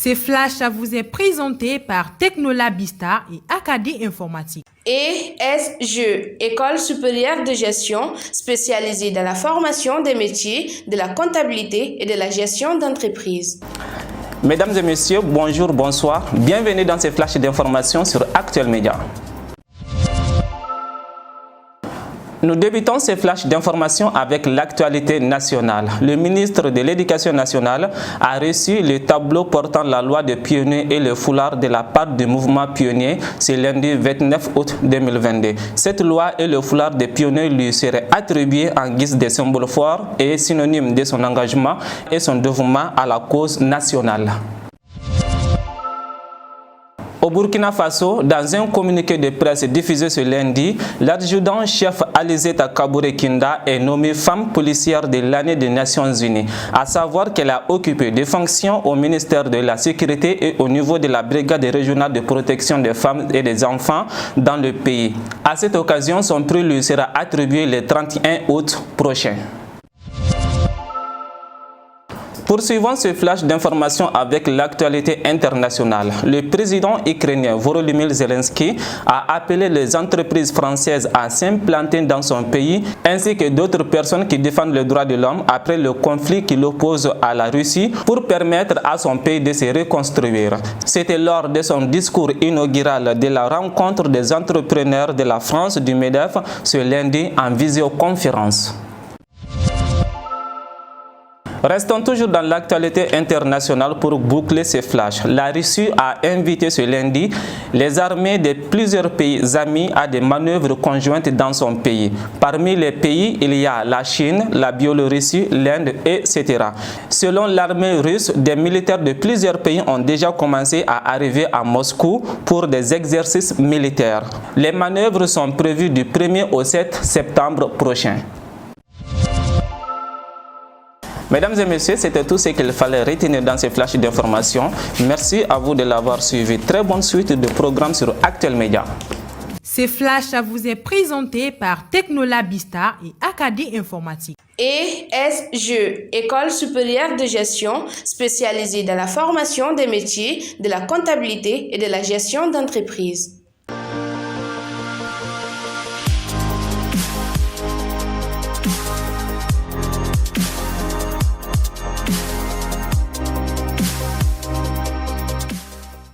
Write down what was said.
Ce flash vous est présenté par Technolabista et Acadie Informatique. ESGE, École supérieure de gestion spécialisée dans la formation des métiers de la comptabilité et de la gestion d'entreprise. Mesdames et messieurs, bonjour, bonsoir. Bienvenue dans ce flash d'information sur Actuel Média. Nous débutons ces flashs d'information avec l'actualité nationale. Le ministre de l'Éducation nationale a reçu le tableau portant la loi des pionniers et le foulard de la part du mouvement pionnier ce lundi 29 août 2022. Cette loi et le foulard des pionniers lui seraient attribués en guise de symbole fort et synonyme de son engagement et son dévouement à la cause nationale. Au Burkina Faso, dans un communiqué de presse diffusé ce lundi, l'adjudant-chef Alizeta Kabouré Kinda est nommée femme policière de l'année des Nations Unies, à savoir qu'elle a occupé des fonctions au ministère de la Sécurité et au niveau de la brigade régionale de protection des femmes et des enfants dans le pays. À cette occasion, son prix lui sera attribué le 31 août prochain. Poursuivons ce flash d'information avec l'actualité internationale. Le président ukrainien Volodymyr Zelensky a appelé les entreprises françaises à s'implanter dans son pays ainsi que d'autres personnes qui défendent les droits de l'homme après le conflit qui l'oppose à la Russie pour permettre à son pays de se reconstruire. C'était lors de son discours inaugural de la rencontre des entrepreneurs de la France du MEDEF ce lundi en visioconférence. Restons toujours dans l'actualité internationale pour boucler ces flashs. La Russie a invité ce lundi les armées de plusieurs pays amis à des manœuvres conjointes dans son pays. Parmi les pays, il y a la Chine, la Biélorussie, l'Inde, etc. Selon l'armée russe, des militaires de plusieurs pays ont déjà commencé à arriver à Moscou pour des exercices militaires. Les manœuvres sont prévues du 1er au 7 septembre prochain. Mesdames et messieurs, c'était tout ce qu'il fallait retenir dans ces flashs d'information. Merci à vous de l'avoir suivi. Très bonne suite de programmes sur Actuel Média. Ce flash vous est présenté par Technolabista et Acadie Informatique. ESGE, École supérieure de gestion spécialisée dans la formation des métiers de la comptabilité et de la gestion d'entreprise.